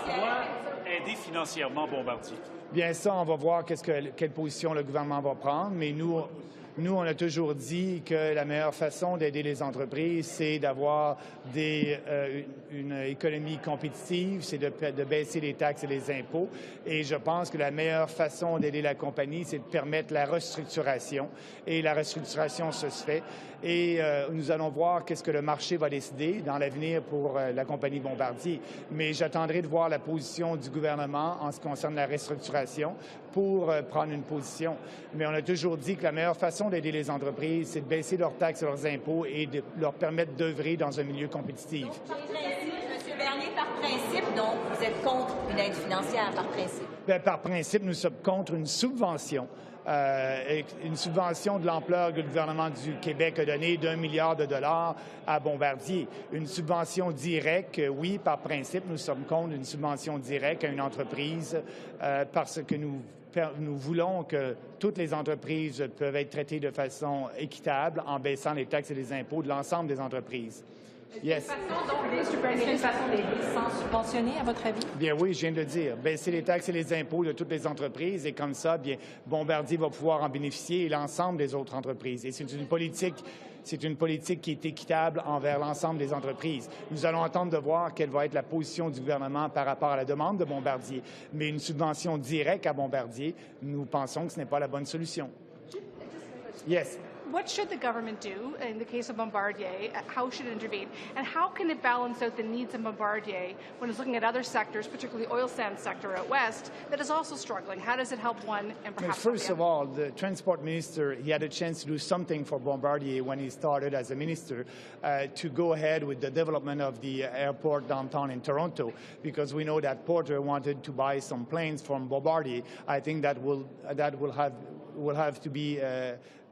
doit aider financièrement Bombardier? Bien, ça, on va voir quelle position le gouvernement va prendre, mais nous, on a toujours dit que la meilleure façon d'aider les entreprises, c'est d'avoir une économie compétitive, c'est de baisser les taxes et les impôts. Et je pense que la meilleure façon d'aider la compagnie, c'est de permettre la restructuration. Et la restructuration se fait. Et nous allons voir qu'est-ce que le marché va décider dans l'avenir pour la compagnie Bombardier. Mais j'attendrai de voir la position du gouvernement en ce qui concerne la restructuration pour prendre une position. Mais on a toujours dit que la meilleure façon d'aider les entreprises, c'est de baisser leurs taxes et leurs impôts et de leur permettre d'œuvrer dans un milieu compétitif. Donc, par principe, M. Bernier, par principe, donc, vous êtes contre une aide financière, par principe? Bien, par principe, nous sommes contre une subvention de l'ampleur que le gouvernement du Québec a donnée d'1 milliard de dollars à Bombardier. Une subvention directe, oui, par principe, nous sommes contre une subvention directe à une entreprise parce que nous voulons que toutes les entreprises peuvent être traitées de façon équitable en baissant les taxes et les impôts de l'ensemble des entreprises. Yes. Est-ce une façon d'aider sans subventionner, à votre avis? Bien oui, je viens de le dire. Baisser les taxes et les impôts de toutes les entreprises et comme ça, bien, Bombardier va pouvoir en bénéficier et l'ensemble des autres entreprises. Et c'est une politique qui est équitable envers l'ensemble des entreprises. Nous allons attendre de voir quelle va être la position du gouvernement par rapport à la demande de Bombardier. Mais une subvention directe à Bombardier, nous pensons que ce n'est pas la bonne solution. Yes. What should the government do in the case of Bombardier? How should it intervene? And how can it balance out the needs of Bombardier when it's looking at other sectors, particularly the oil sands sector out west, that is also struggling? How does it help one and perhaps First of all, the transport minister, he had a chance to do something for Bombardier when he started as a minister to go ahead with the development of the airport downtown in Toronto, because we know that Porter wanted to buy some planes from Bombardier. I think that will have to be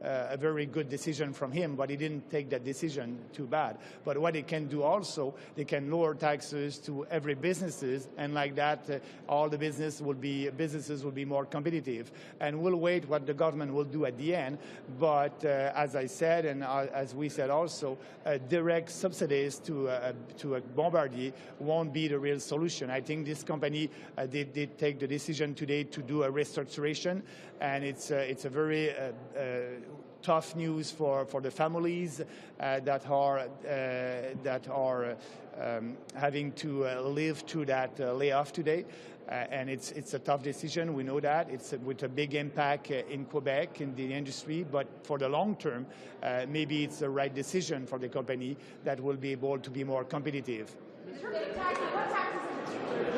a very good decision from him, but he didn't take that decision too bad. But what they can do also, they can lower taxes to every businesses, and like that, all the businesses will be more competitive. And we'll wait what the government will do at the end. But as I said, and as we said also, direct subsidies to a Bombardier won't be the real solution. I think this company did take the decision today to do a restructuration, and it's a very tough news for the families that are having to live through that layoff today. And it's a tough decision. We know that. It's with a big impact in Quebec, in the industry. But for the long term, maybe it's the right decision for the company that will be able to be more competitive.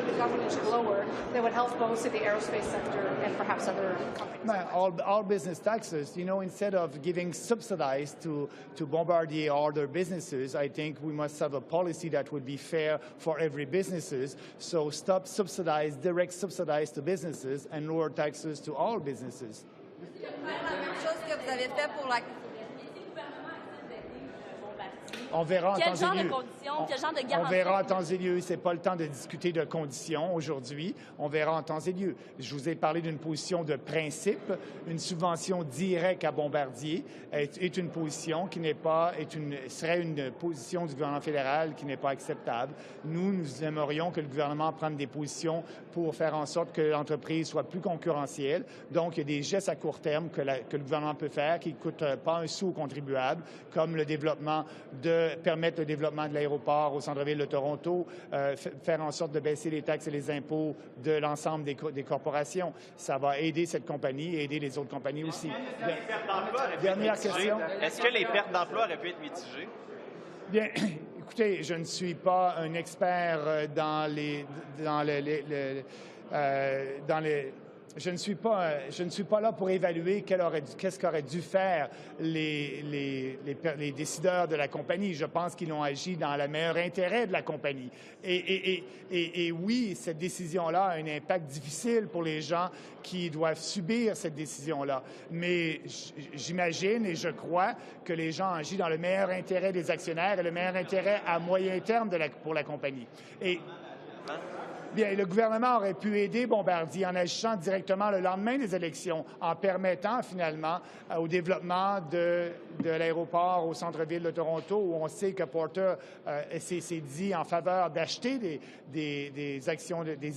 The government should lower that would help both the aerospace sector and perhaps other companies? All business taxes, instead of giving subsidies to Bombardier or other businesses, I think we must have a policy that would be fair for every businesses. So stop direct subsidize to businesses and lower taxes to all businesses. La même chose que vous avez fait pour la... On verra en temps et lieu. Quel genre de conditions, quel genre de garanties? On verra en temps et lieu. Ce n'est pas le temps de discuter de conditions aujourd'hui. On verra en temps et lieu. Je vous ai parlé d'une position de principe. Une subvention directe à Bombardier est une position qui serait une position du gouvernement fédéral qui n'est pas acceptable. Nous aimerions que le gouvernement prenne des positions pour faire en sorte que l'entreprise soit plus concurrentielle. Donc, il y a des gestes à court terme que le gouvernement peut faire qui ne coûtent pas un sou aux contribuables, comme le développement permettre le développement de l'aéroport au centre-ville de Toronto, faire en sorte de baisser les taxes et les impôts de l'ensemble des corporations. Ça va aider cette compagnie et aider les autres compagnies aussi. Dernière question. Est-ce que les pertes d'emploi auraient pu être mitigées? Bien, écoutez, je ne suis pas un expert je ne suis pas là pour évaluer qu'est-ce qu'auraient dû faire les décideurs de la compagnie. Je pense qu'ils ont agi dans le meilleur intérêt de la compagnie. Et oui, cette décision-là a un impact difficile pour les gens qui doivent subir cette décision-là. Mais j'imagine et je crois que les gens agissent dans le meilleur intérêt des actionnaires et le meilleur intérêt à moyen terme pour la compagnie. Bien, le gouvernement aurait pu aider Bombardier en agissant directement le lendemain des élections, en permettant finalement au développement de l'aéroport au centre-ville de Toronto, où on sait que Porter s'est dit en faveur d'acheter des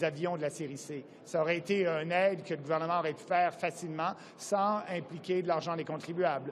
avions de la série C. Ça aurait été une aide que le gouvernement aurait pu faire facilement sans impliquer de l'argent des contribuables.